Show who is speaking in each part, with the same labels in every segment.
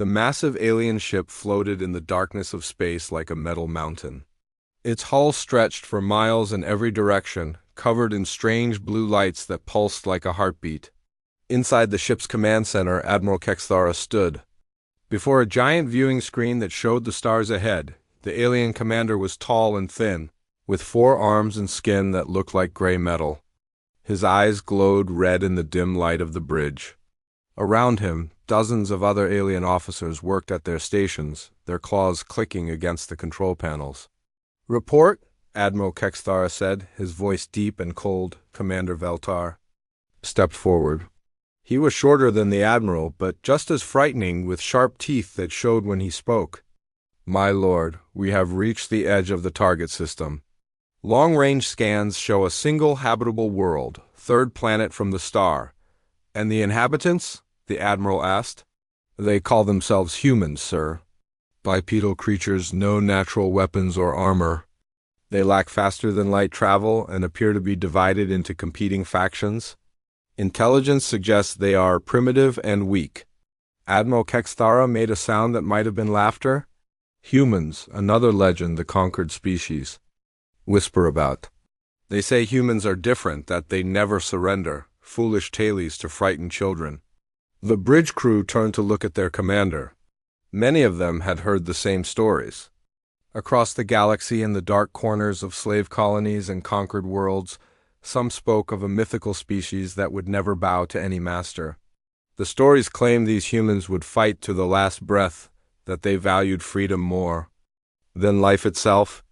Speaker 1: The massive alien ship floated in the darkness of space like a metal mountain. Its hull stretched for miles in every direction, covered in strange blue lights that pulsed like a heartbeat. Inside the ship's command center, Admiral Kexthara stood. Before a giant viewing screen that showed the stars ahead, the alien commander was tall and thin, with 4 arms and skin that looked like gray metal. His eyes glowed red in the dim light of the bridge. Around him, dozens of other alien officers worked at their stations, their claws clicking against the control panels. "Report," Admiral Kexthara said, his voice deep and cold. Commander Veltar stepped forward. He was shorter than the Admiral, but just as frightening, with sharp teeth that showed when he spoke. "My lord, we have reached the edge of the target system. Long-range scans show a single habitable world, 3rd planet from the star. And the inhabitants?" the Admiral asked. "They call themselves humans, sir. Bipedal creatures, no natural weapons or armor. They lack faster-than-light travel and appear to be divided into competing factions. Intelligence suggests they are primitive and weak." Admiral Kexthara made a sound that might have been laughter. "Humans, another legend, the conquered species. Whisper about. They say humans are different, that they never surrender, foolish tales to frighten children." The bridge crew turned to look at their commander. Many of them had heard the same stories. Across the galaxy, in the dark corners of slave colonies and conquered worlds, some spoke of a mythical species that would never bow to any master. The stories claimed these humans would fight to the last breath, that they valued freedom more than life itself.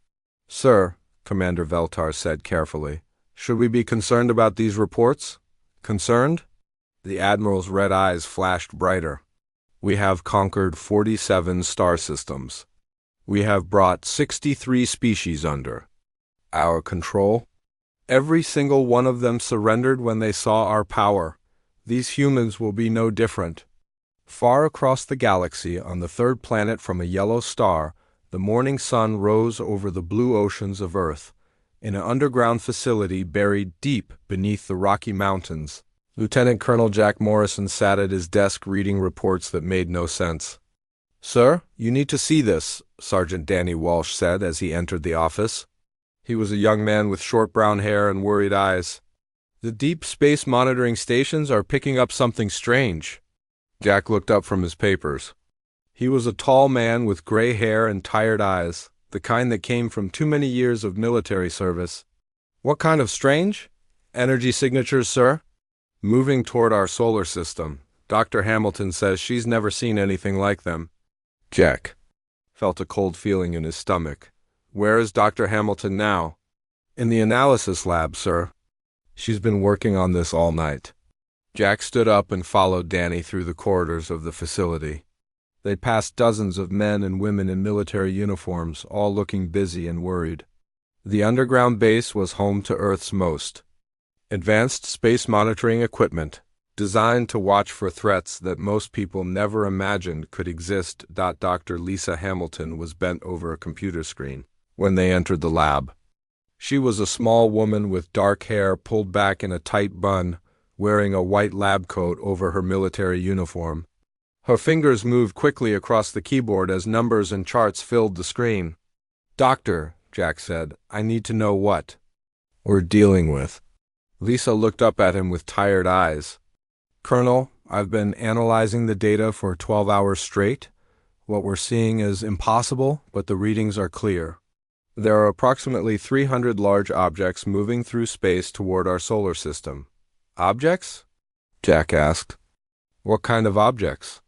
Speaker 1: "Sir," Commander Veltar said carefully, "should we be concerned about these reports?" "Concerned?" The Admiral's red eyes flashed brighter. "We have conquered 47 star systems. We have brought 63 species under our control. Every single one of them surrendered when they saw our power. These humans will be no different." Far across the galaxy, on the 3rd planet from a yellow star, the morning sun rose over the blue oceans of Earth. In an underground facility buried deep beneath the Rocky Mountains, Lieutenant Colonel Jack Morrison sat at his desk reading reports that made no sense. "Sir, you need to see this," Sergeant Danny Walsh said as he entered the office. He was a young man with short brown hair and worried eyes. "The deep space monitoring stations are picking up something strange." Jack looked up from his papers. He was a tall man with gray hair and tired eyes, the kind that came from too many years of military service. "What kind of strange?" "Energy signatures, sir. Moving toward our solar system. Dr. Hamilton says she's never seen anything like them." Jack felt a cold feeling in his stomach. "Where is Dr. Hamilton now?" "In the analysis lab, sir. She's been working on this all night." Jack stood up and followed Danny through the corridors of the facility. They passed dozens of men and women in military uniforms, all looking busy and worried. The underground base was home to Earth's most advanced space monitoring equipment, designed to watch for threats that most people never imagined could exist. Dr. Lisa Hamilton was bent over a computer screen when they entered the lab. She was a small woman with dark hair pulled back in a tight bun, wearing a white lab coat over her military uniform. Her fingers moved quickly across the keyboard as numbers and charts filled the screen. "Doctor," Jack said, "I need to know what we're dealing with." Lisa looked up at him with tired eyes. "Colonel, I've been analyzing the data for 12 hours straight. What we're seeing is impossible, but the readings are clear. There are approximately 300 large objects moving through space toward our solar system." "Objects?" Jack asked. "What kind of objects?"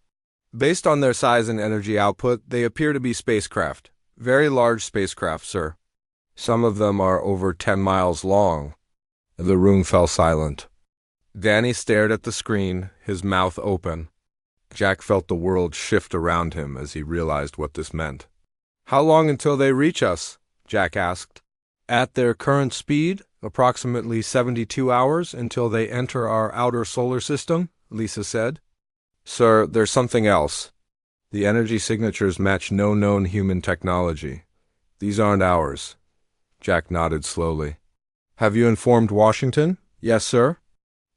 Speaker 1: "Based on their size and energy output, they appear to be spacecraft. Very large spacecraft, sir. Some of them are over 10 miles long." The room fell silent. Danny stared at the screen, his mouth open. Jack felt the world shift around him as he realized what this meant. "How long until they reach us?" Jack asked. "At their current speed, approximately 72 hours until they enter our outer solar system," Lisa said. "Sir, there's something else. The energy signatures match no known human technology. These aren't ours." Jack nodded slowly. "Have you informed Washington?" "Yes, sir.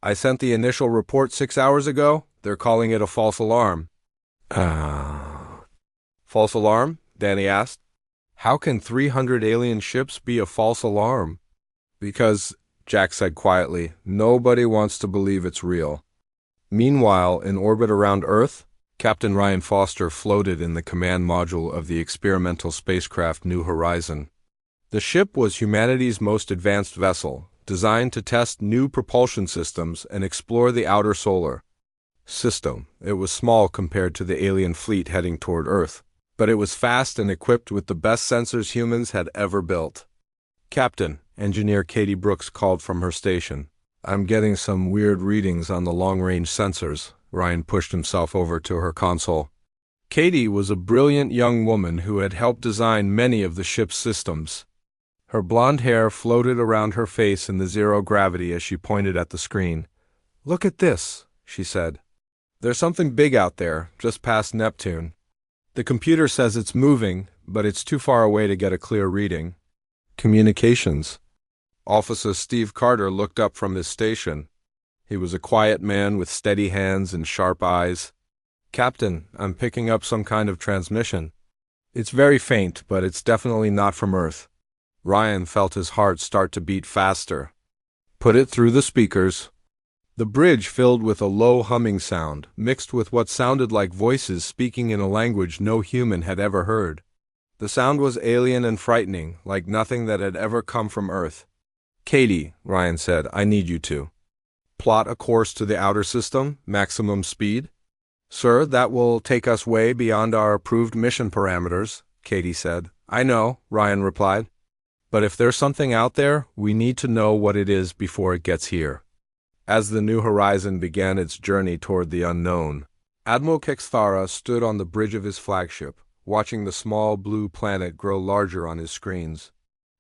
Speaker 1: I sent the initial report 6 hours ago. They're calling it a false alarm." False alarm? Danny asked. How can 300 alien ships be a false alarm? Because, Jack said quietly, nobody wants to believe it's real. Meanwhile, in orbit around Earth, Captain Ryan Foster floated in the command module of the experimental spacecraft New Horizon. The ship was humanity's most advanced vessel, designed to test new propulsion systems and explore the outer solar system. It was small compared to the alien fleet heading toward Earth, but it was fast and equipped with the best sensors humans had ever built. Captain, Engineer Katie Brooks called from her station. I'm getting some weird readings on the long-range sensors. Ryan pushed himself over to her console. Katie was a brilliant young woman who had helped design many of the ship's systems. Her blonde hair floated around her face in the zero gravity as she pointed at the screen. Look at this, she said. There's something big out there, just past Neptune. The computer says it's moving, but it's too far away to get a clear reading. Communications. Officer Steve Carter looked up from his station. He was a quiet man with steady hands and sharp eyes. Captain, I'm picking up some kind of transmission. It's very faint, but it's definitely not from Earth. Ryan felt his heart start to beat faster. Put it through the speakers. The bridge filled with a low humming sound, mixed with what sounded like voices speaking in a language no human had ever heard. The sound was alien and frightening, like nothing that had ever come from Earth. Katie, Ryan said, I need you to plot a course to the outer system, maximum speed. Sir, that will take us way beyond our approved mission parameters, Katie said. I know, Ryan replied. But if there's something out there, we need to know what it is before it gets here. As the New Horizon began its journey toward the unknown, Admiral Kexthara stood on the bridge of his flagship, watching the small blue planet grow larger on his screens.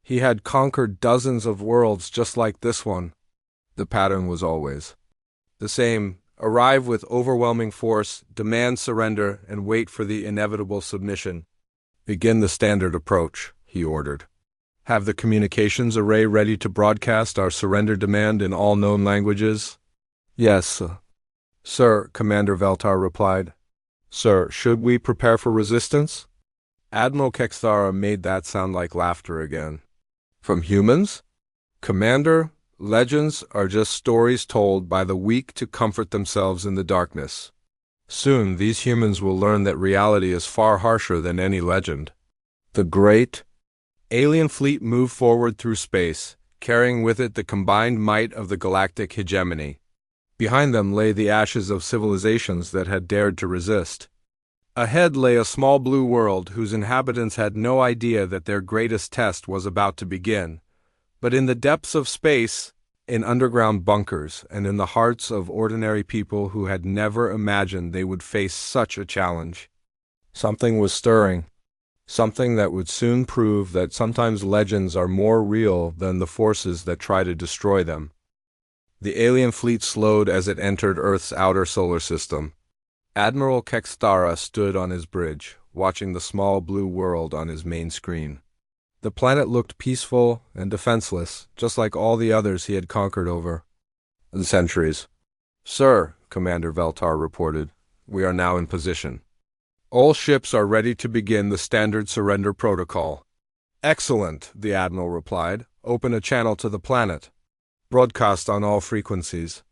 Speaker 1: He had conquered dozens of worlds just like this one. The pattern was always the same: arrive with overwhelming force, demand surrender, and wait for the inevitable submission. Begin the standard approach, he ordered. Have the communications array ready to broadcast our surrender demand in all known languages? Yes, sir, Commander Veltar replied. Sir, should we prepare for resistance? Admiral Kexthara made that sound like laughter again. From humans? Commander, legends are just stories told by the weak to comfort themselves in the darkness. Soon these humans will learn that reality is far harsher than any legend. The great alien fleet moved forward through space, carrying with it the combined might of the galactic hegemony. Behind them lay the ashes of civilizations that had dared to resist. Ahead lay a small blue world whose inhabitants had no idea that their greatest test was about to begin. But in the depths of space, in underground bunkers, and in the hearts of ordinary people who had never imagined they would face such a challenge, something was stirring. Something that would soon prove that sometimes legends are more real than the forces that try to destroy them. The alien fleet slowed as it entered Earth's outer solar system. Admiral Kexthara stood on his bridge, watching the small blue world on his main screen. The planet looked peaceful and defenseless, just like all the others he had conquered over the centuries. Sir, Commander Veltar reported, we are now in position. All ships are ready to begin the standard surrender protocol. Excellent, the Admiral replied. Open a channel to the planet. Broadcast on all frequencies.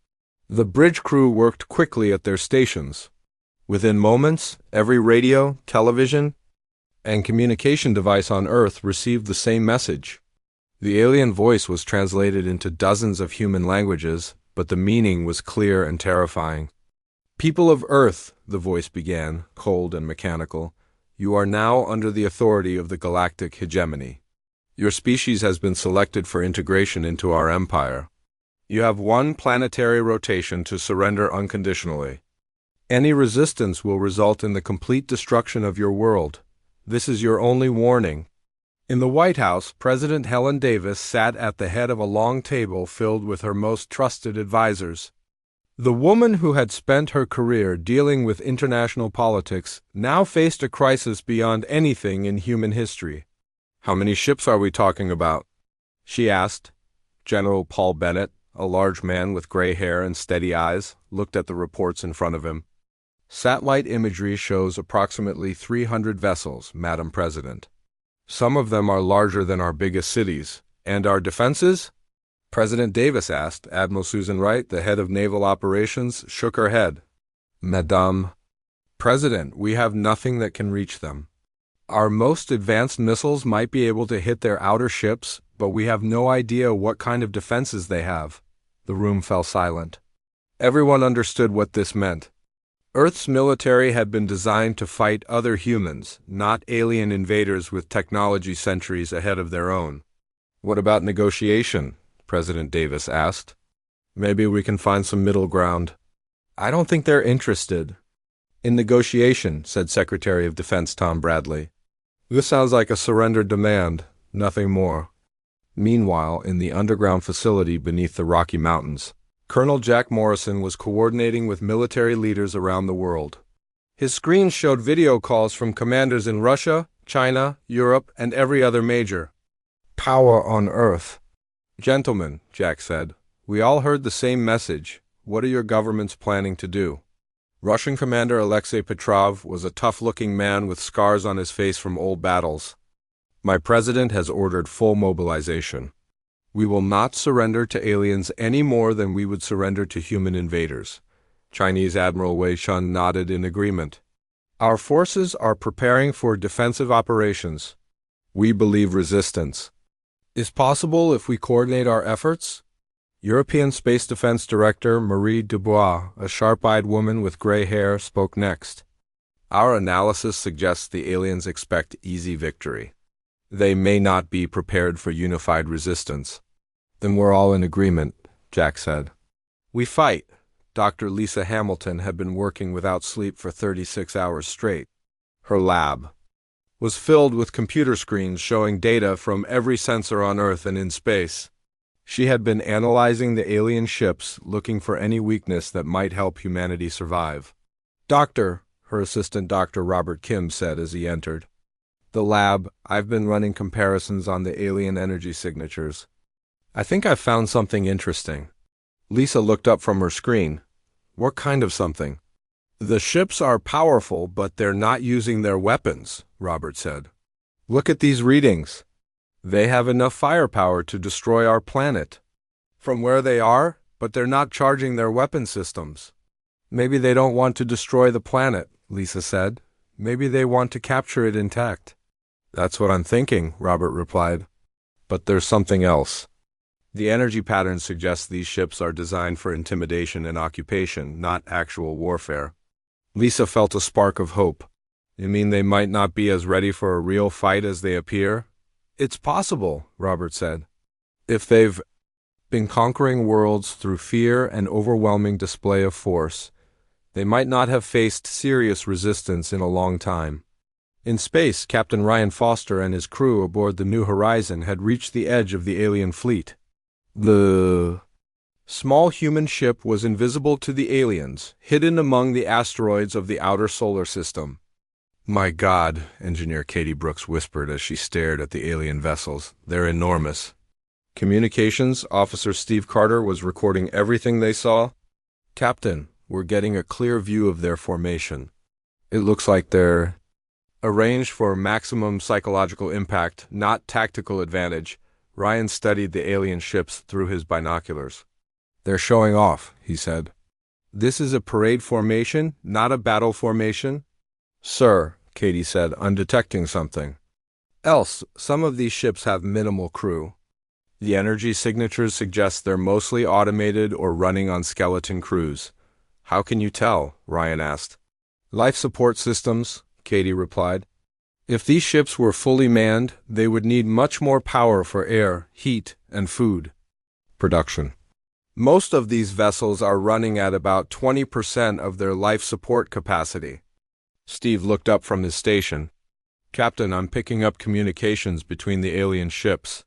Speaker 1: The bridge crew worked quickly at their stations. Within moments, every radio, television, and communication device on Earth received the same message. The alien voice was translated into dozens of human languages, but the meaning was clear and terrifying. People of Earth, the voice began, cold and mechanical, you are now under the authority of the galactic hegemony. Your species has been selected for integration into our empire. You have one planetary rotation to surrender unconditionally. Any resistance will result in the complete destruction of your world. This is your only warning. In the White House, President Helen Davis sat at the head of a long table filled with her most trusted advisors. The woman who had spent her career dealing with international politics now faced a crisis beyond anything in human history. How many ships are we talking about? She asked. General Paul Bennett, a large man with gray hair and steady eyes, looked at the reports in front of him. Satellite imagery shows approximately 300 vessels, Madam President. Some of them are larger than our biggest cities. And our defenses? President Davis asked. Admiral Susan Wright, the head of naval operations, shook her head. Madame President, we have nothing that can reach them. Our most advanced missiles might be able to hit their outer ships, but we have no idea what kind of defenses they have. The room fell silent. Everyone understood what this meant. Earth's military had been designed to fight other humans, not alien invaders with technology centuries ahead of their own. What about negotiation? President Davis asked. Maybe we can find some middle ground. I don't think they're interested. In negotiation, said Secretary of Defense Tom Bradley. This sounds like a surrender demand, nothing more. Meanwhile, in the underground facility beneath the Rocky Mountains, Colonel Jack Morrison was coordinating with military leaders around the world. His screen showed video calls from commanders in Russia, China, Europe, and every other major power on Earth. Gentlemen, Jack said, we all heard the same message. What are your governments planning to do? Russian Commander Alexei Petrov was a tough-looking man with scars on his face from old battles. My president has ordered full mobilization. We will not surrender to aliens any more than we would surrender to human invaders. Chinese Admiral Wei Shun nodded in agreement. Our forces are preparing for defensive operations. We believe resistance is possible if we coordinate our efforts. European Space Defense Director Marie Dubois, a sharp-eyed woman with gray hair, spoke next. Our analysis suggests the aliens expect easy victory. They may not be prepared for unified resistance. Then we're all in agreement, Jack said. We fight. Dr. Lisa Hamilton had been working without sleep for 36 hours straight. Her lab was filled with computer screens showing data from every sensor on Earth and in space. She had been analyzing the alien ships, looking for any weakness that might help humanity survive. Doctor, her assistant Dr. Robert Kim said as he entered. The lab, I've been running comparisons on the alien energy signatures. I think I've found something interesting. Lisa looked up from her screen. What kind of something? The ships are powerful, but they're not using their weapons, Robert said. Look at these readings. They have enough firepower to destroy our planet. From where they are, but they're not charging their weapon systems. Maybe they don't want to destroy the planet, Lisa said. Maybe they want to capture it intact. That's what I'm thinking, Robert replied. But there's something else. The energy pattern suggests these ships are designed for intimidation and occupation, not actual warfare. Lisa felt a spark of hope. You mean they might not be as ready for a real fight as they appear? It's possible, Robert said. If they've been conquering worlds through fear and overwhelming display of force, they might not have faced serious resistance in a long time. In space, Captain Ryan Foster and his crew aboard the New Horizon had reached the edge of the alien fleet. The small human ship was invisible to the aliens, hidden among the asteroids of the outer solar system. My God, Engineer Katie Brooks whispered as she stared at the alien vessels. They're enormous. Communications Officer Steve Carter was recording everything they saw. Captain, we're getting a clear view of their formation. It looks like they're arranged for maximum psychological impact, not tactical advantage. Ryan studied the alien ships through his binoculars. They're showing off, he said. This is a parade formation, not a battle formation. Sir, Katie said, I'm detecting something. Else, some of these ships have minimal crew. The energy signatures suggest they're mostly automated or running on skeleton crews. How can you tell? Ryan asked. Life support systems, Katie replied. If these ships were fully manned, they would need much more power for air, heat, and food production. Most of these vessels are running at about 20% of their life support capacity. Steve looked up from his station. Captain, I'm picking up communications between the alien ships.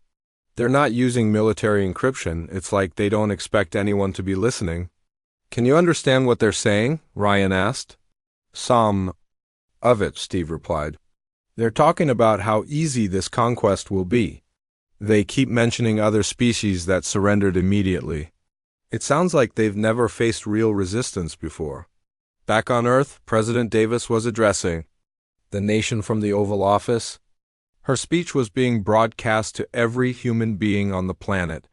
Speaker 1: They're not using military encryption. It's like they don't expect anyone to be listening. Can you understand what they're saying? Ryan asked. Some of it, Steve replied. They're talking about how easy this conquest will be. They keep mentioning other species that surrendered immediately. It sounds like they've never faced real resistance before. Back on Earth, President Davis was addressing the nation from the Oval Office. Her speech was being broadcast to every human being on the planet,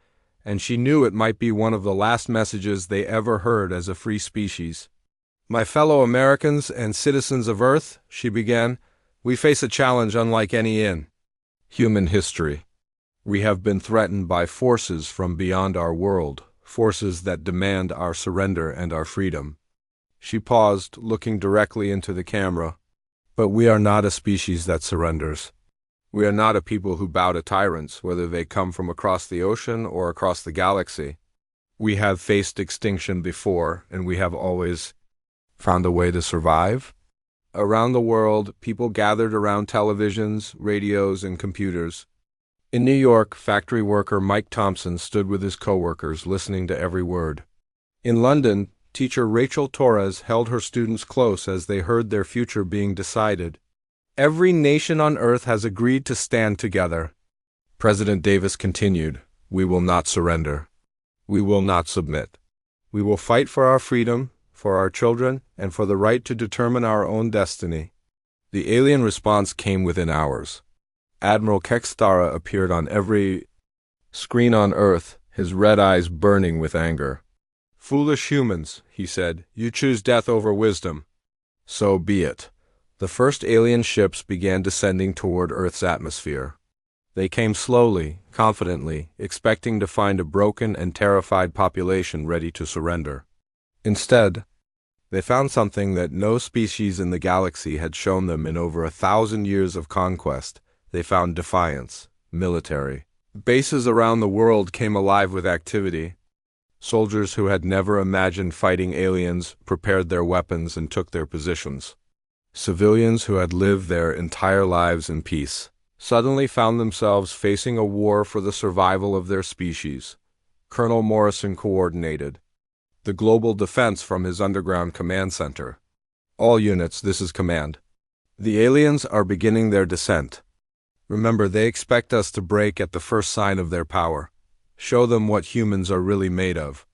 Speaker 1: and she knew it might be one of the last messages they ever heard as a free species. My fellow Americans and citizens of Earth, she began, we face a challenge unlike any in human history. We have been threatened by forces from beyond our world, forces that demand our surrender and our freedom. She paused, looking directly into the camera. But we are not a species that surrenders. We are not a people who bow to tyrants, whether they come from across the ocean or across the galaxy. We have faced extinction before, and we have always found a way to survive. Around the world, people gathered around televisions, radios, and computers. In New York, factory worker Mike Thompson stood with his coworkers, listening to every word. In London, teacher Rachel Torres held her students close as they heard their future being decided. Every nation on Earth has agreed to stand together. President Davis continued, we will not surrender. We will not submit. We will fight for our freedom, for our children, and for the right to determine our own destiny. The alien response came within hours. Admiral Kekstara appeared on every screen on Earth, his red eyes burning with anger. Foolish humans, he said, you choose death over wisdom. So be it. The first alien ships began descending toward Earth's atmosphere. They came slowly, confidently, expecting to find a broken and terrified population ready to surrender. Instead, they found something that no species in the galaxy had shown them in over 1,000 years of conquest. They found defiance, military. Bases around the world came alive with activity. Soldiers who had never imagined fighting aliens prepared their weapons and took their positions. Civilians who had lived their entire lives in peace suddenly found themselves facing a war for the survival of their species. Colonel Morrison coordinated the global defense from his underground command center. All units, this is command. The aliens are beginning their descent. Remember, they expect us to break at the first sign of their power. Show them what humans are really made of.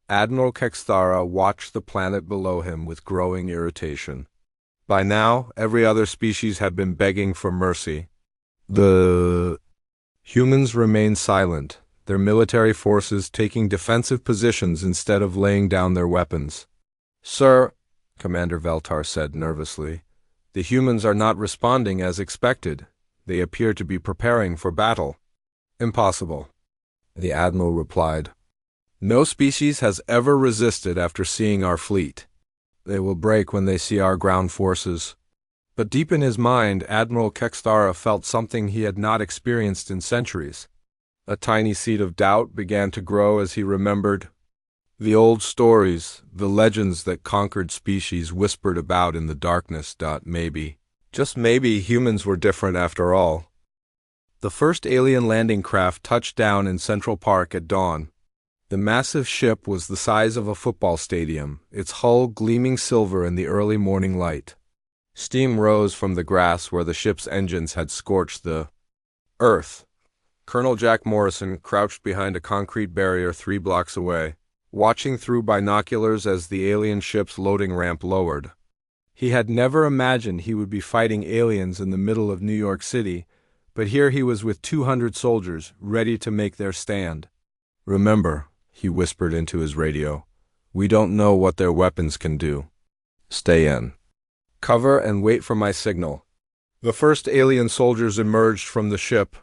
Speaker 1: Admiral Kekstara watched the planet below him with growing irritation. By now, every other species had been begging for mercy. The humans remained silent, their military forces taking defensive positions instead of laying down their weapons. Sir, Commander Veltar said nervously, the humans are not responding as expected. They appear to be preparing for battle. Impossible, the Admiral replied. No species has ever resisted after seeing our fleet. They will break when they see our ground forces. But deep in his mind, Admiral Kekstara felt something he had not experienced in centuries. A tiny seed of doubt began to grow as he remembered the old stories, the legends that conquered species whispered about in the darkness. Maybe, just maybe, humans were different after all. The first alien landing craft touched down in Central Park at dawn. The massive ship was the size of a football stadium, its hull gleaming silver in the early morning light. Steam rose from the grass where the ship's engines had scorched the earth. Colonel Jack Morrison crouched behind a concrete barrier 3 blocks away, watching through binoculars as the alien ship's loading ramp lowered. He had never imagined he would be fighting aliens in the middle of New York City, but here he was with 200 soldiers, ready to make their stand. Remember, he whispered into his radio, we don't know what their weapons can do. Stay in. Cover and wait for my signal. The first alien soldiers emerged from the ship.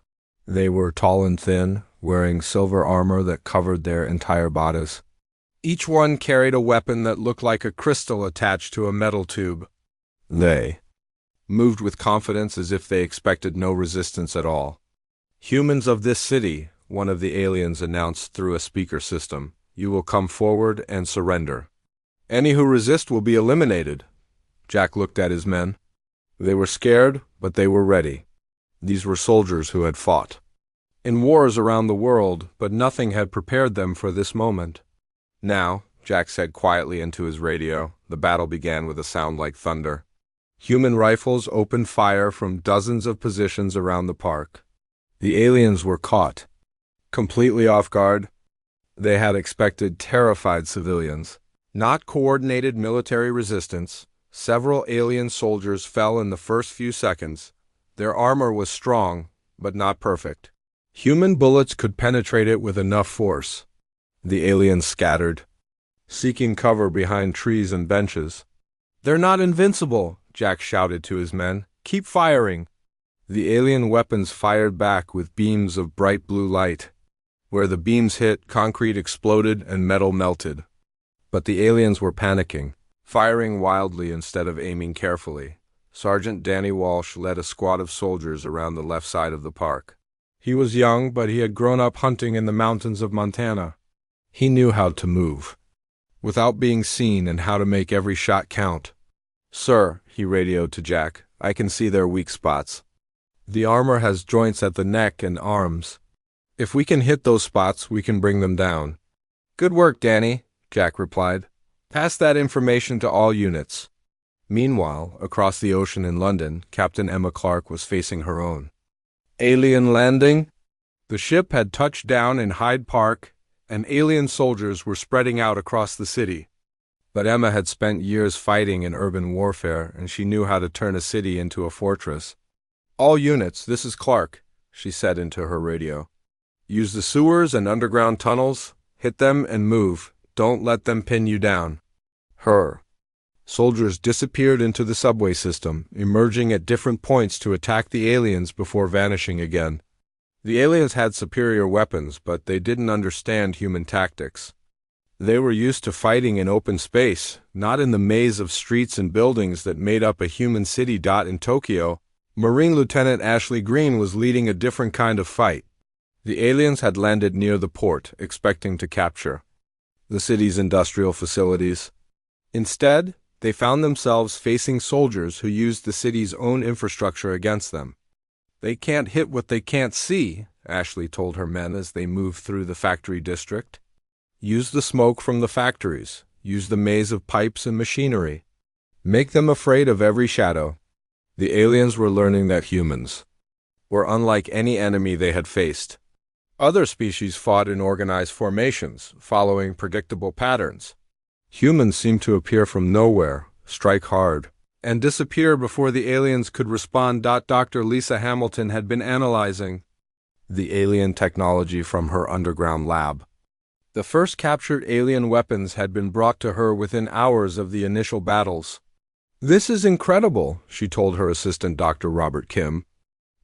Speaker 1: They were tall and thin, wearing silver armor that covered their entire bodies. Each one carried a weapon that looked like a crystal attached to a metal tube. They moved with confidence as if they expected no resistance at all. Humans of this city, one of the aliens announced through a speaker system, you will come forward and surrender. Any who resist will be eliminated. Jack looked at his men. They were scared, but they were ready. These were soldiers who had fought in wars around the world, but nothing had prepared them for this moment. Now, Jack said quietly into his radio, the battle began with a sound like thunder. Human rifles opened fire from dozens of positions around the park. The aliens were caught completely off guard. They had expected terrified civilians. Not coordinated military resistance. Several alien soldiers fell in the first few seconds. Their armor was strong, but not perfect. Human bullets could penetrate it with enough force. The aliens scattered, seeking cover behind trees and benches. "They're not invincible," Jack shouted to his men. "Keep firing." The alien weapons fired back with beams of bright blue light. Where the beams hit, concrete exploded and metal melted. But the aliens were panicking, firing wildly instead of aiming carefully. Sergeant Danny Walsh led a squad of soldiers around the left side of the park. He was young, but he had grown up hunting in the mountains of Montana. He knew how to move without being seen and how to make every shot count. "Sir," he radioed to Jack, "I can see their weak spots. The armor has joints at the neck and arms. If we can hit those spots, we can bring them down." "Good work, Danny," Jack replied. "Pass that information to all units." Meanwhile, across the ocean in London, Captain Emma Clark was facing her own. Alien landing? The ship had touched down in Hyde Park, and alien soldiers were spreading out across the city. But Emma had spent years fighting in urban warfare, and she knew how to turn a city into a fortress. "All units, this is Clark," she said into her radio. "Use the sewers and underground tunnels. Hit them and move. Don't let them pin you down." Her soldiers disappeared into the subway system, emerging at different points to attack the aliens before vanishing again. The aliens had superior weapons, but they didn't understand human tactics. They were used to fighting in open space, not in the maze of streets and buildings that made up a human city. In Tokyo, Marine Lieutenant Ashley Greene was leading a different kind of fight. The aliens had landed near the port, expecting to capture the city's industrial facilities. Instead, they found themselves facing soldiers who used the city's own infrastructure against them. "They can't hit what they can't see," Ashley told her men as they moved through the factory district. "Use the smoke from the factories. Use the maze of pipes and machinery. Make them afraid of every shadow." The aliens were learning that humans were unlike any enemy they had faced. Other species fought in organized formations, following predictable patterns. Humans seemed to appear from nowhere, strike hard, and disappear before the aliens could respond. Dr. Lisa Hamilton had been analyzing the alien technology from her underground lab. The first captured alien weapons had been brought to her within hours of the initial battles. "This is incredible," she told her assistant Dr. Robert Kim.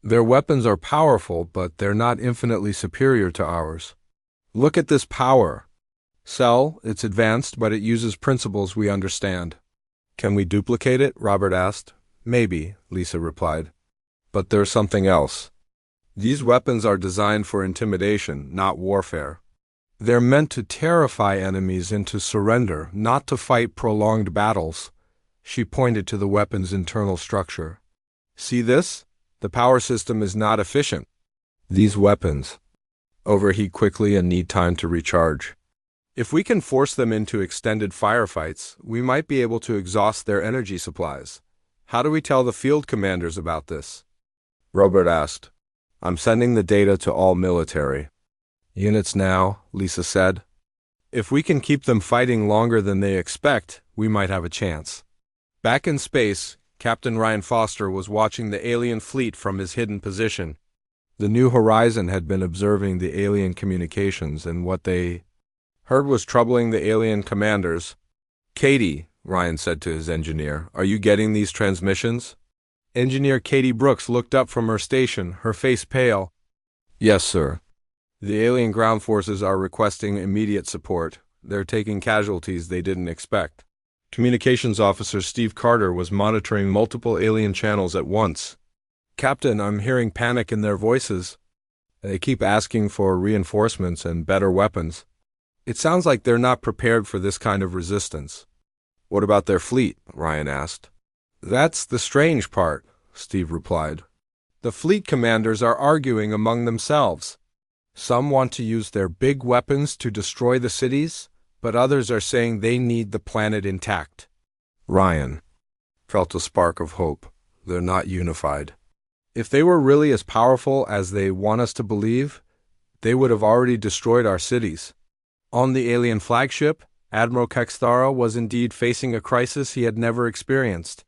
Speaker 1: "Their weapons are powerful, but they're not infinitely superior to ours. Look at this power. It's advanced, but it uses principles we understand." "Can we duplicate it?" Robert asked. "Maybe," Lisa replied. "But there's something else. These weapons are designed for intimidation, not warfare. They're meant to terrify enemies into surrender, not to fight prolonged battles." She pointed to the weapon's internal structure. "See this? The power system is not efficient. These weapons overheat quickly and need time to recharge. If we can force them into extended firefights, we might be able to exhaust their energy supplies. How do we tell the field commanders about this?" Robert asked. "I'm sending the data to all military units now," Lisa said. "If we can keep them fighting longer than they expect, we might have a chance." Back in space, Captain Ryan Foster was watching the alien fleet from his hidden position. The New Horizon had been observing the alien communications, and what they heard was troubling the alien commanders. "Katie," Ryan said to his engineer, "are you getting these transmissions?" Engineer Katie Brooks looked up from her station, her face pale. "Yes, sir. The alien ground forces are requesting immediate support. They're taking casualties they didn't expect." Communications Officer Steve Carter was monitoring multiple alien channels at once. "Captain, I'm hearing panic in their voices. They keep asking for reinforcements and better weapons. It sounds like they're not prepared for this kind of resistance." "What about their fleet?" Ryan asked. "That's the strange part," Steve replied. "The fleet commanders are arguing among themselves. Some want to use their big weapons to destroy the cities, but others are saying they need the planet intact." Ryan felt a spark of hope. They're not unified. If they were really as powerful as they want us to believe, they would have already destroyed our cities. On the alien flagship, Admiral Kexthara was indeed facing a crisis he had never experienced.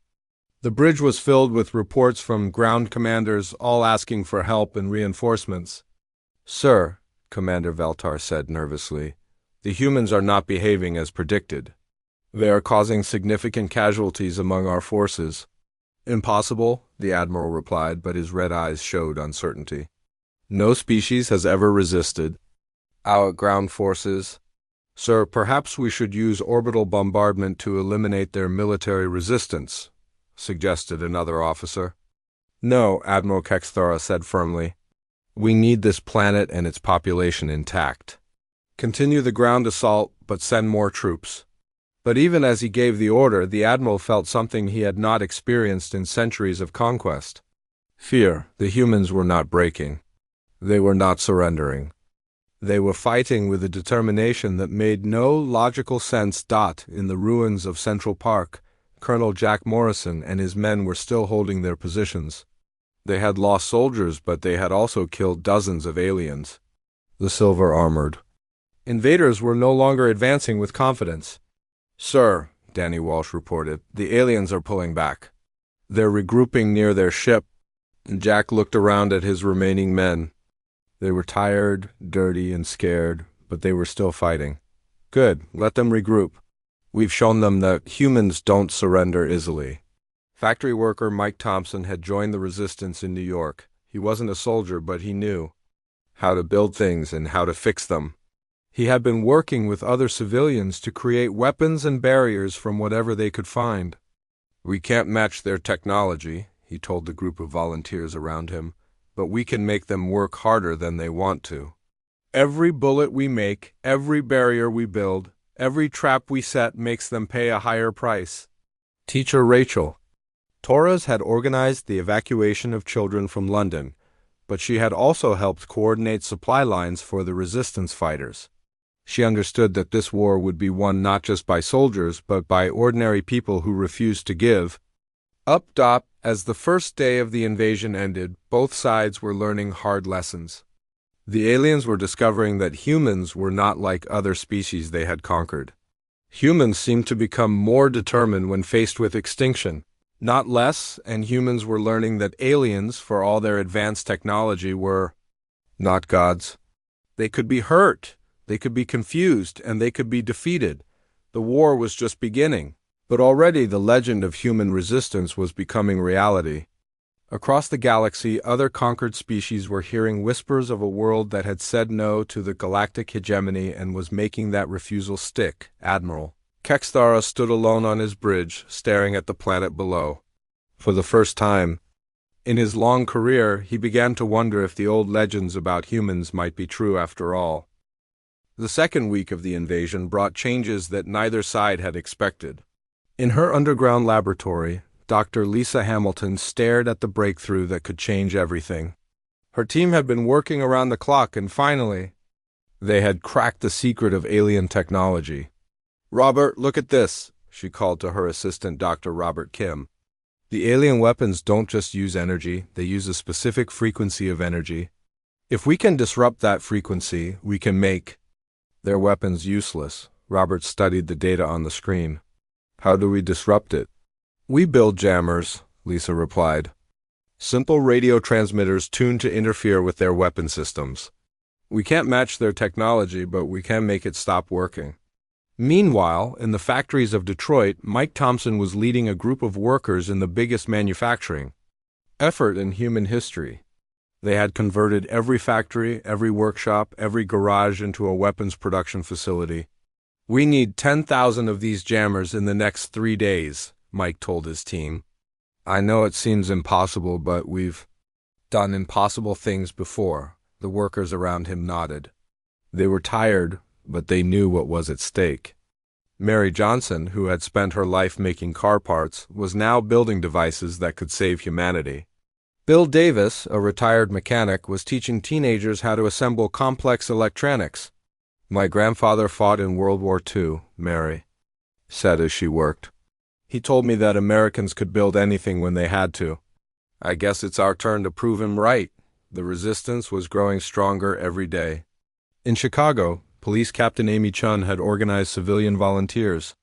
Speaker 1: The bridge was filled with reports from ground commanders, all asking for help and reinforcements. "Sir," Commander Veltar said nervously, "the humans are not behaving as predicted. They are causing significant casualties among our forces." "Impossible," the Admiral replied, but his red eyes showed uncertainty. "No species has ever resisted our ground forces. Sir, perhaps we should use orbital bombardment to eliminate their military resistance," suggested another officer. "No," Admiral Kexthara said firmly. "We need this planet and its population intact. Continue the ground assault, but send more troops." But even as he gave the order, the Admiral felt something he had not experienced in centuries of conquest. Fear. The humans were not breaking. They were not surrendering. They were fighting with a determination that made no logical sense. In the ruins of Central Park, Colonel Jack Morrison and his men were still holding their positions. They had lost soldiers, but they had also killed dozens of aliens. The silver-armored invaders were no longer advancing with confidence. "Sir," Danny Walsh reported, "the aliens are pulling back. They're regrouping near their ship." Jack looked around at his remaining men. They were tired, dirty, and scared, but they were still fighting. "Good, let them regroup. We've shown them that humans don't surrender easily." Factory worker Mike Thompson had joined the resistance in New York. He wasn't a soldier, but he knew how to build things and how to fix them. He had been working with other civilians to create weapons and barriers from whatever they could find. "We can't match their technology," he told the group of volunteers around him, "but we can make them work harder than they want to. Every bullet we make, every barrier we build, every trap we set makes them pay a higher price." Teacher Rachel Torres had organized the evacuation of children from London, but she had also helped coordinate supply lines for the resistance fighters. She understood that this war would be won not just by soldiers, but by ordinary people who refused to give up. As the first day of the invasion ended, both sides were learning hard lessons. The aliens were discovering that humans were not like other species they had conquered. Humans seemed to become more determined when faced with extinction, not less, and humans were learning that aliens, for all their advanced technology, were not gods. They could be hurt, they could be confused, and they could be defeated. The war was just beginning. But already the legend of human resistance was becoming reality. Across the galaxy, other conquered species were hearing whispers of a world that had said no to the galactic hegemony and was making that refusal stick. Admiral Kexthara stood alone on his bridge, staring at the planet below. For the first time in his long career, he began to wonder if the old legends about humans might be true after all. The second week of the invasion brought changes that neither side had expected. In her underground laboratory, Dr. Lisa Hamilton stared at the breakthrough that could change everything. Her team had been working around the clock, and finally, they had cracked the secret of alien technology. "Robert, look at this," she called to her assistant, Dr. Robert Kim. "The alien weapons don't just use energy, they use a specific frequency of energy. If we can disrupt that frequency, we can make their weapons useless." Robert studied the data on the screen. "How do we disrupt it?" "We build jammers," Lisa replied. "Simple radio transmitters tuned to interfere with their weapon systems. We can't match their technology, but we can make it stop working." Meanwhile, in the factories of Detroit, Mike Thompson was leading a group of workers in the biggest manufacturing effort in human history. They had converted every factory, every workshop, every garage into a weapons production facility. "We need 10,000 of these jammers in the next 3 days, Mike told his team. "I know it seems impossible, but we've done impossible things before." The workers around him nodded. They were tired, but they knew what was at stake. Mary Johnson, who had spent her life making car parts, was now building devices that could save humanity. Bill Davis, a retired mechanic, was teaching teenagers how to assemble complex electronics. "My grandfather fought in World War II," Mary said as she worked. "He told me that Americans could build anything when they had to. I guess it's our turn to prove him right." The resistance was growing stronger every day. In Chicago, Police Captain Amy Chun had organized civilian volunteers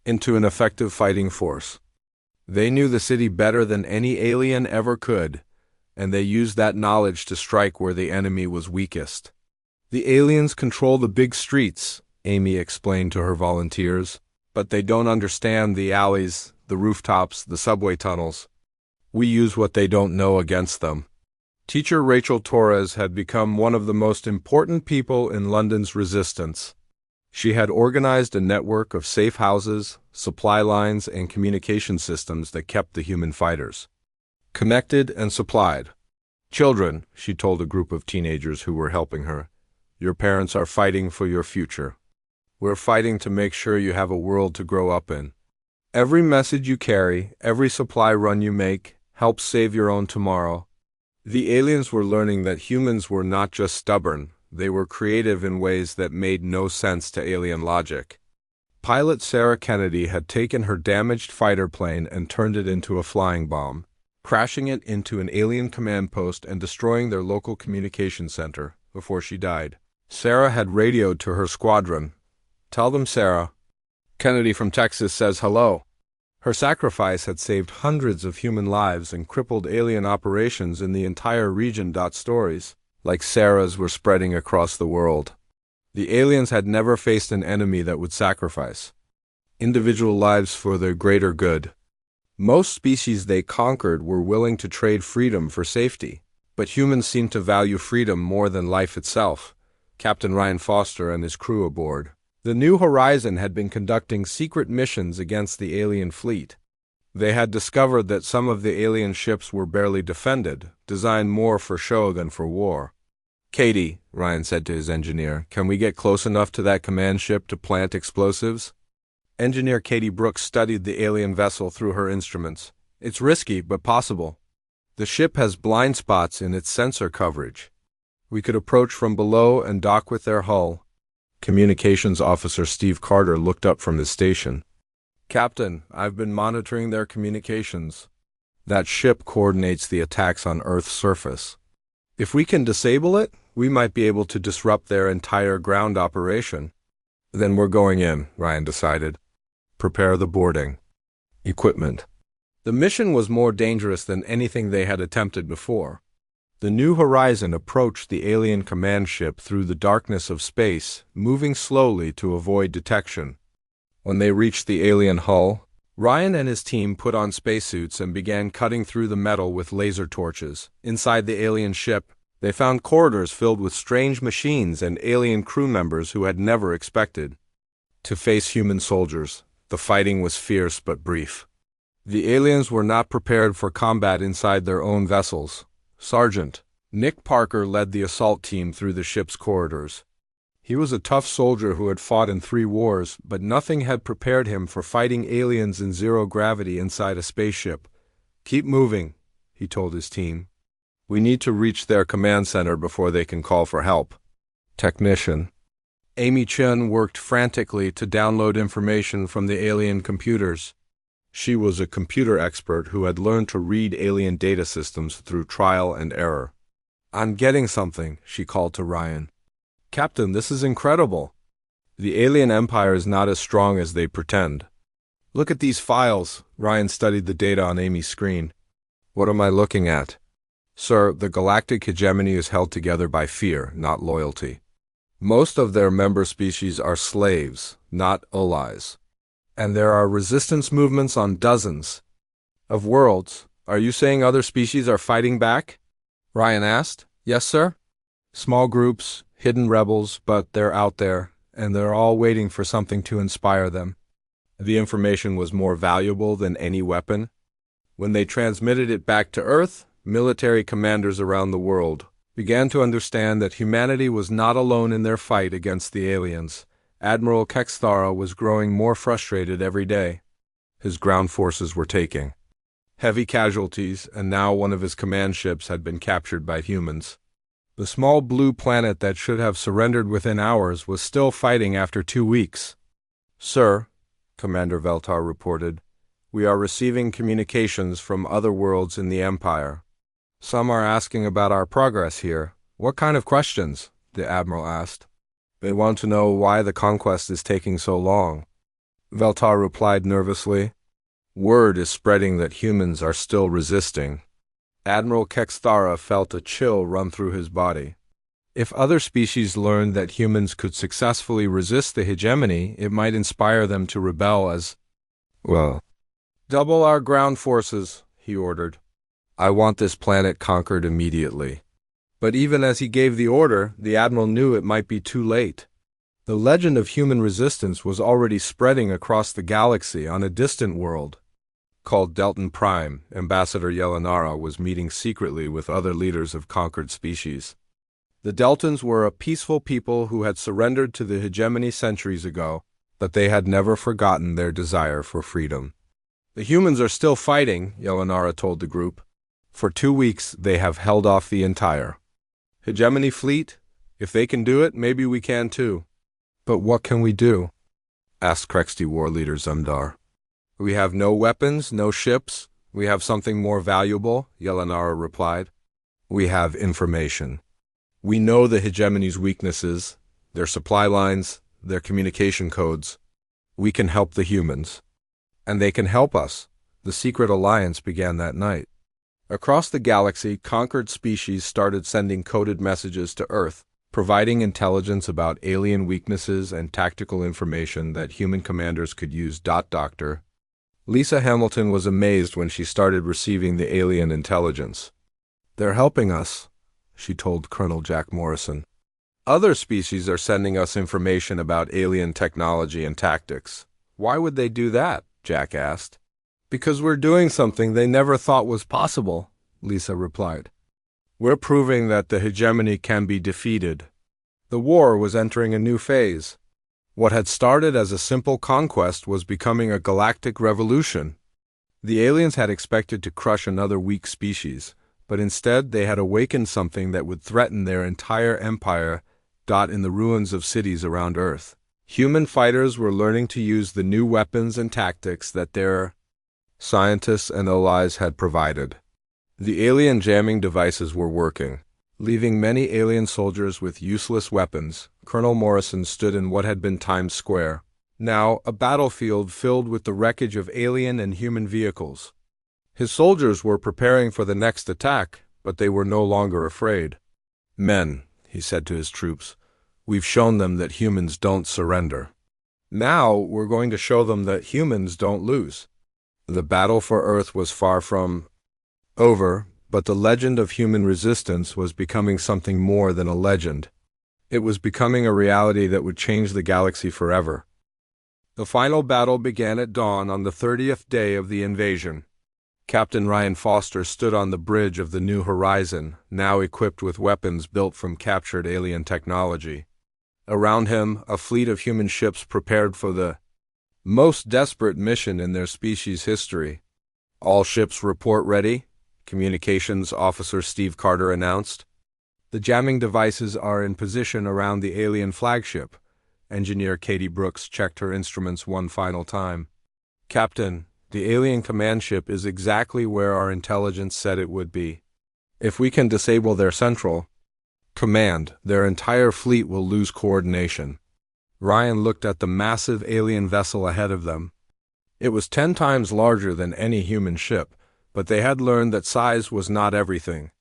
Speaker 1: into an effective fighting force. They knew the city better than any alien ever could, and they used that knowledge to strike where the enemy was weakest. The aliens control the big streets, Amy explained to her volunteers, but they don't understand the alleys, the rooftops, the subway tunnels. We use what they don't know against them. Teacher Rachel Torres had become one of the most important people in London's resistance. She had organized a network of safe houses, supply lines, and communication systems that kept the human fighters connected and supplied. "Children," she told a group of teenagers who were helping her, "your parents are fighting for your future. We're fighting to make sure you have a world to grow up in. Every message you carry, every supply run you make, helps save your own tomorrow." The aliens were learning that humans were not just stubborn, they were creative in ways that made no sense to alien logic. Pilot Sarah Kennedy had taken her damaged fighter plane and turned it into a flying bomb, crashing it into an alien command post and destroying their local communication center before she died. Sarah had radioed to her squadron. "Tell them, Sarah. Kennedy from Texas says hello." Her sacrifice had saved hundreds of human lives and crippled alien operations in the entire region. Stories like Sarah's were spreading across the world. The aliens had never faced an enemy that would sacrifice individual lives for the greater good. Most species they conquered were willing to trade freedom for safety, but humans seemed to value freedom more than life itself. Captain Ryan Foster and his crew aboard the New Horizon had been conducting secret missions against the alien fleet. They had discovered that some of the alien ships were barely defended, designed more for show than for war. "Katie," Ryan said to his engineer, "can we get close enough to that command ship to plant explosives?" Engineer Katie Brooks studied the alien vessel through her instruments. "It's risky, but possible. The ship has blind spots in its sensor coverage. We could approach from below and dock with their hull." Communications Officer Steve Carter looked up from his station. "Captain, I've been monitoring their communications. That ship coordinates the attacks on Earth's surface. If we can disable it, we might be able to disrupt their entire ground operation." "Then we're going in," Ryan decided. "Prepare the boarding equipment." The mission was more dangerous than anything they had attempted before. The New Horizon approached the alien command ship through the darkness of space, moving slowly to avoid detection. When they reached the alien hull, Ryan and his team put on spacesuits and began cutting through the metal with laser torches. Inside the alien ship, they found corridors filled with strange machines and alien crew members who had never expected to face human soldiers. The fighting was fierce but brief. The aliens were not prepared for combat inside their own vessels. Sergeant Nick Parker led the assault team through the ship's corridors. He was a tough soldier who had fought in 3 wars, but nothing had prepared him for fighting aliens in zero gravity inside a spaceship. "Keep moving," he told his team. "We need to reach their command center before they can call for help." Technician Amy Chun worked frantically to download information from the alien computers. She was a computer expert who had learned to read alien data systems through trial and error. "I'm getting something," she called to Ryan. "Captain, this is incredible. The alien empire is not as strong as they pretend." "Look at these files." Ryan studied the data on Amy's screen. "What am I looking at?" "Sir, the galactic hegemony is held together by fear, not loyalty. Most of their member species are slaves, not allies. And there are resistance movements on dozens of worlds. Are you saying other species are fighting back?" Ryan asked. "Yes, sir. Small groups, hidden rebels, but they're out there, and they're all waiting for something to inspire them." The information was more valuable than any weapon. When they transmitted it back to Earth, military commanders around the world began to understand that humanity was not alone in their fight against the aliens. Admiral Kexthara was growing more frustrated every day. His ground forces were taking heavy casualties, and now one of his command ships had been captured by humans. The small blue planet that should have surrendered within hours was still fighting after 2 weeks. "Sir," Commander Veltar reported, "we are receiving communications from other worlds in the Empire. Some are asking about our progress here." "What kind of questions?" the Admiral asked. They want to know why the conquest is taking so long. Veltar replied nervously. Word is spreading that humans are still resisting. Admiral Kexthara felt a chill run through his body. If other species learned that humans could successfully resist the hegemony, it might inspire them to rebel as well. Double our ground forces, he ordered. I want this planet conquered immediately. But even as he gave the order, the Admiral knew it might be too late. The legend of human resistance was already spreading across the galaxy. On a distant world called Delton Prime, Ambassador Yelanara was meeting secretly with other leaders of conquered species. The Deltons were a peaceful people who had surrendered to the hegemony centuries ago, but they had never forgotten their desire for freedom. The humans are still fighting, Yelanara told the group. For 2 weeks they have held off the entire hegemony fleet. If they can do it, maybe we can too. But what can we do? Asked Krexti war leader Zundar. We have no weapons, no ships. We have something more valuable, Yelanara replied. We have information. We know the hegemony's weaknesses, their supply lines, their communication codes. We can help the humans. And they can help us. The secret alliance began that night. Across the galaxy, conquered species started sending coded messages to Earth, providing intelligence about alien weaknesses and tactical information that human commanders could use. Doctor Lisa Hamilton was amazed when she started receiving the alien intelligence. They're helping us, she told Colonel Jack Morrison. Other species are sending us information about alien technology and tactics. Why would they do that? Jack asked. Because we're doing something they never thought was possible, Lisa replied. We're proving that the hegemony can be defeated. The war was entering a new phase. What had started as a simple conquest was becoming a galactic revolution. The aliens had expected to crush another weak species, but instead they had awakened something that would threaten their entire empire. In the ruins of cities around Earth, human fighters were learning to use the new weapons and tactics that their scientists and allies had provided. The alien jamming devices were working, leaving many alien soldiers with useless weapons. Colonel Morrison stood in what had been Times Square, now a battlefield filled with the wreckage of alien and human vehicles. His soldiers were preparing for the next attack, but they were no longer afraid. Men, he said to his troops, we've shown them that humans don't surrender. Now we're going to show them that humans don't lose. The battle for Earth was far from over, but the legend of human resistance was becoming something more than a legend. It was becoming a reality that would change the galaxy forever. The final battle began at dawn on the 30th day of the invasion. Captain Ryan Foster stood on the bridge of the New Horizon, now equipped with weapons built from captured alien technology. Around him, a fleet of human ships prepared for the most desperate mission in their species' history. All ships report ready, Communications Officer Steve Carter announced. The jamming devices are in position around the alien flagship. Engineer Katie Brooks checked her instruments one final time. Captain, the alien command ship is exactly where our intelligence said it would be. If we can disable their central command, their entire fleet will lose coordination. Ryan looked at the massive alien vessel ahead of them. It was 10 times larger than any human ship, but they had learned that size was not everything.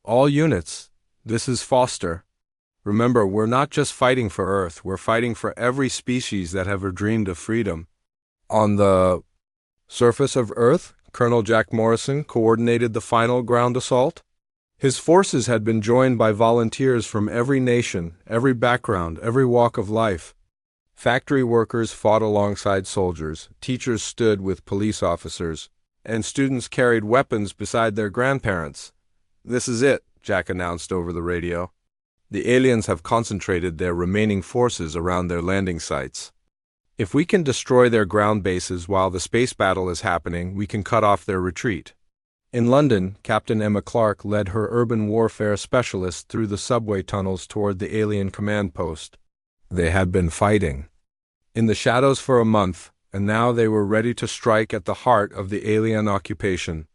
Speaker 1: All units, this is Foster. Remember, we're not just fighting for Earth, we're fighting for every species that ever dreamed of freedom. On the surface of Earth, Colonel Jack Morrison coordinated the final ground assault. His forces had been joined by volunteers from every nation, every background, every walk of life. Factory workers fought alongside soldiers, teachers stood with police officers, and students carried weapons beside their grandparents. This is it, Jack announced over the radio. The aliens have concentrated their remaining forces around their landing sites. If we can destroy their ground bases while the space battle is happening, we can cut off their retreat. In London, Captain Emma Clark led her urban warfare specialists through the subway tunnels toward the alien command post. They had been fighting in the shadows for a month, and now they were ready to strike at the heart of the alien occupation.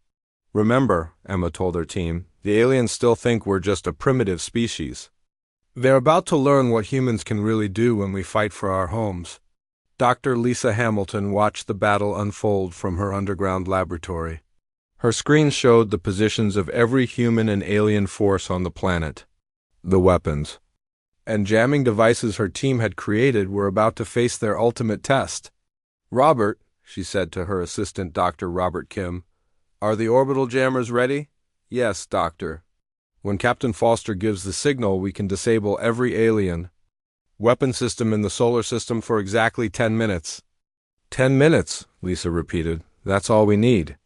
Speaker 1: Remember, Emma told her team, the aliens still think we're just a primitive species. They're about to learn what humans can really do when we fight for our homes. Dr. Lisa Hamilton watched the battle unfold from her underground laboratory. Her screen showed the positions of every human and alien force on the planet. The weapons and jamming devices her team had created were about to face their ultimate test. "Robert," she said to her assistant, Dr. Robert Kim, "are the orbital jammers ready?" "Yes, Doctor. When Captain Foster gives the signal, we can disable every alien weapon system in the solar system for exactly 10 minutes. 10 minutes, Lisa repeated. That's all we need.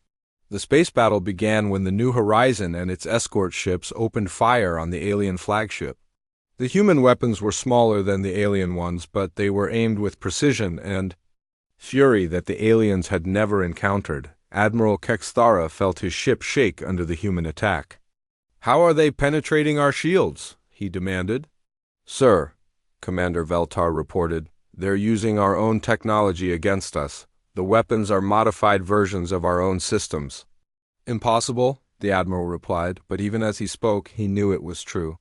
Speaker 1: The space battle began when the New Horizon and its escort ships opened fire on the alien flagship. The human weapons were smaller than the alien ones, but they were aimed with precision and fury that the aliens had never encountered. Admiral Kexthara felt his ship shake under the human attack. "How are they penetrating our shields?" he demanded. "Sir," Commander Veltar reported, "they're using our own technology against us. The weapons are modified versions of our own systems." "Impossible," the Admiral replied, but even as he spoke, he knew it was true.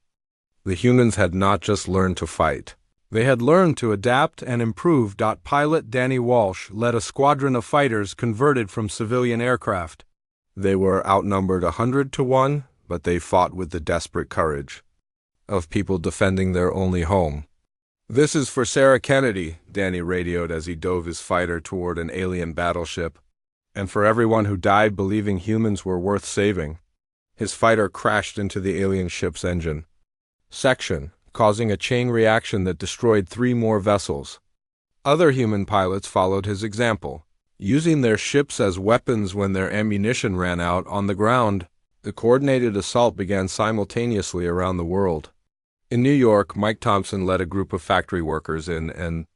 Speaker 1: The humans had not just learned to fight. They had learned to adapt and improve. Pilot Danny Walsh led a squadron of fighters converted from civilian aircraft. They were outnumbered 100 to 1, but they fought with the desperate courage of people defending their only home. "This is for Sarah Kennedy," Danny radioed as he dove his fighter toward an alien battleship, "and for everyone who died believing humans were worth saving." His fighter crashed into the alien ship's engine section, causing a chain reaction that destroyed 3 more vessels. Other human pilots followed his example, using their ships as weapons when their ammunition ran out. On the ground, the coordinated assault began simultaneously around the world. In New York, Mike Thompson led a group of factory workers in an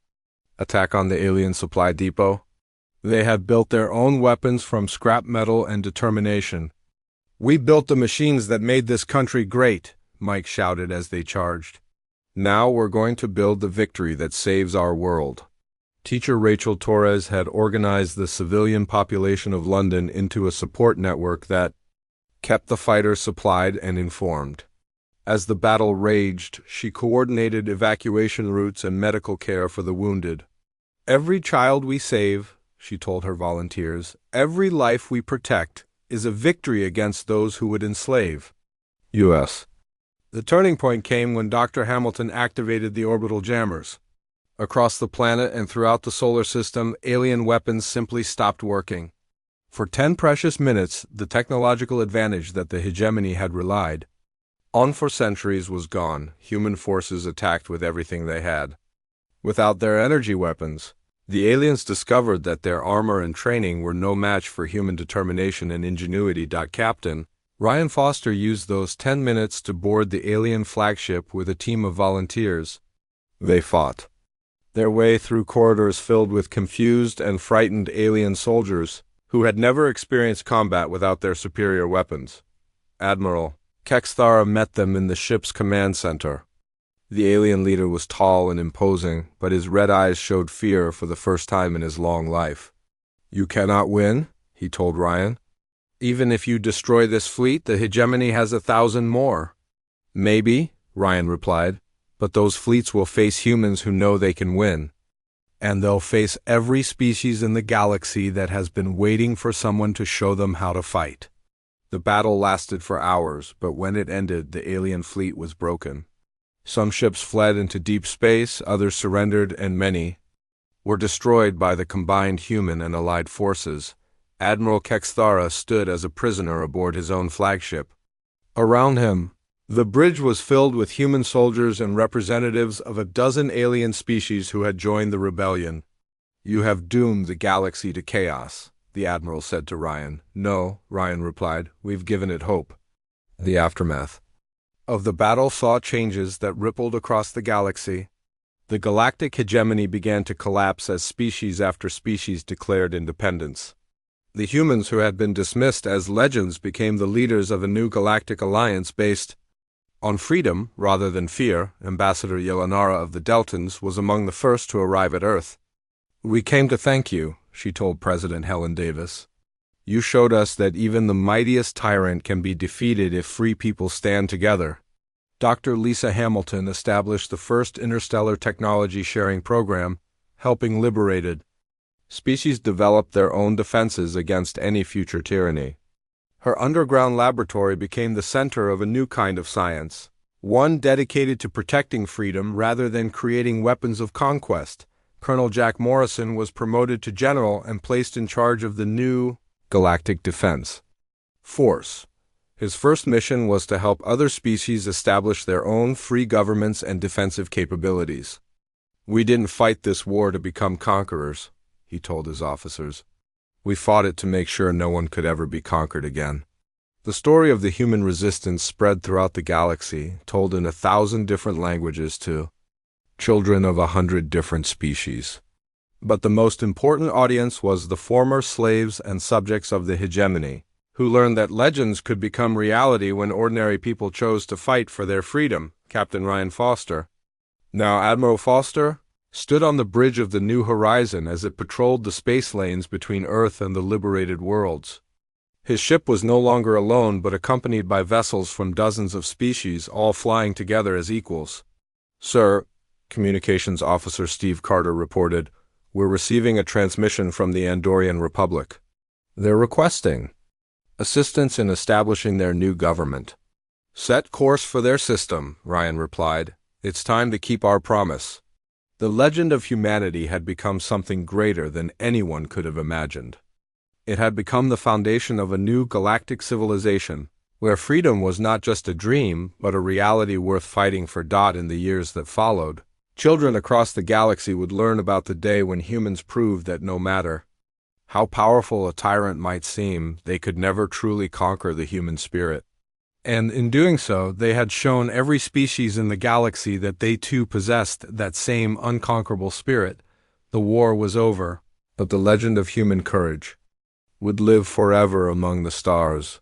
Speaker 1: attack on the alien supply depot. They had built their own weapons from scrap metal and determination. "We built the machines that made this country great," Mike shouted as they charged. "Now we're going to build the victory that saves our world." Teacher Rachel Torres had organized the civilian population of London into a support network that kept the fighters supplied and informed. As the battle raged, she coordinated evacuation routes and medical care for the wounded. "Every child we save," she told her volunteers, "every life we protect, is a victory against those who would enslave." U.S. The turning point came when Dr. Hamilton activated the orbital jammers. Across the planet and throughout the solar system, alien weapons simply stopped working. For 10 precious minutes, the technological advantage that the hegemony had relied on for centuries was gone. Human forces attacked with everything they had. Without their energy weapons, the aliens discovered that their armor and training were no match for human determination and ingenuity. Captain Ryan Foster used those 10 minutes to board the alien flagship with a team of volunteers. They fought their way through corridors filled with confused and frightened alien soldiers who had never experienced combat without their superior weapons. Admiral Kexthara met them in the ship's command center. The alien leader was tall and imposing, but his red eyes showed fear for the first time in his long life. "You cannot win," he told Ryan. "Even if you destroy this fleet, the hegemony has 1,000 more." "Maybe," Ryan replied, "but those fleets will face humans who know they can win. And they'll face every species in the galaxy that has been waiting for someone to show them how to fight." The battle lasted for hours, but when it ended, the alien fleet was broken. Some ships fled into deep space, others surrendered, and many were destroyed by the combined human and allied forces. Admiral Kexthara stood as a prisoner aboard his own flagship. Around him, the bridge was filled with human soldiers and representatives of a dozen alien species who had joined the rebellion. "You have doomed the galaxy to chaos," the Admiral said to Ryan. "No," Ryan replied, "we've given it hope." The aftermath of the battle saw changes that rippled across the galaxy. The galactic hegemony began to collapse as species after species declared independence. The humans who had been dismissed as legends became the leaders of a new galactic alliance based on freedom rather than fear. Ambassador Yelanara of the Deltans was among the first to arrive at Earth. "We came to thank you," she told President Helen Davis. "You showed us that even the mightiest tyrant can be defeated if free people stand together." Dr. Lisa Hamilton established the first interstellar technology sharing program, helping liberated species develop their own defenses against any future tyranny. Her underground laboratory became the center of a new kind of science, one dedicated to protecting freedom rather than creating weapons of conquest. Colonel Jack Morrison was promoted to general and placed in charge of the new Galactic Defense Force. His first mission was to help other species establish their own free governments and defensive capabilities. "We didn't fight this war to become conquerors," he told his officers. "We fought it to make sure no one could ever be conquered again." The story of the human resistance spread throughout the galaxy, told in 1,000 different languages to children of 100 different species. But the most important audience was the former slaves and subjects of the hegemony, who learned that legends could become reality when ordinary people chose to fight for their freedom. Captain Ryan Foster, now Admiral Foster, stood on the bridge of the New Horizon as it patrolled the space lanes between Earth and the liberated worlds. His ship was no longer alone but accompanied by vessels from dozens of species, all flying together as equals. "Sir," Communications Officer Steve Carter reported, "we're receiving a transmission from the Andorian Republic. They're requesting assistance in establishing their new government." "Set course for their system," Ryan replied. "It's time to keep our promise." The legend of humanity had become something greater than anyone could have imagined. It had become the foundation of a new galactic civilization, where freedom was not just a dream, but a reality worth fighting for. In the years that followed, children across the galaxy would learn about the day when humans proved that no matter how powerful a tyrant might seem, they could never truly conquer the human spirit. And in doing so, they had shown every species in the galaxy that they too possessed that same unconquerable spirit. The war was over, but the legend of human courage would live forever among the stars.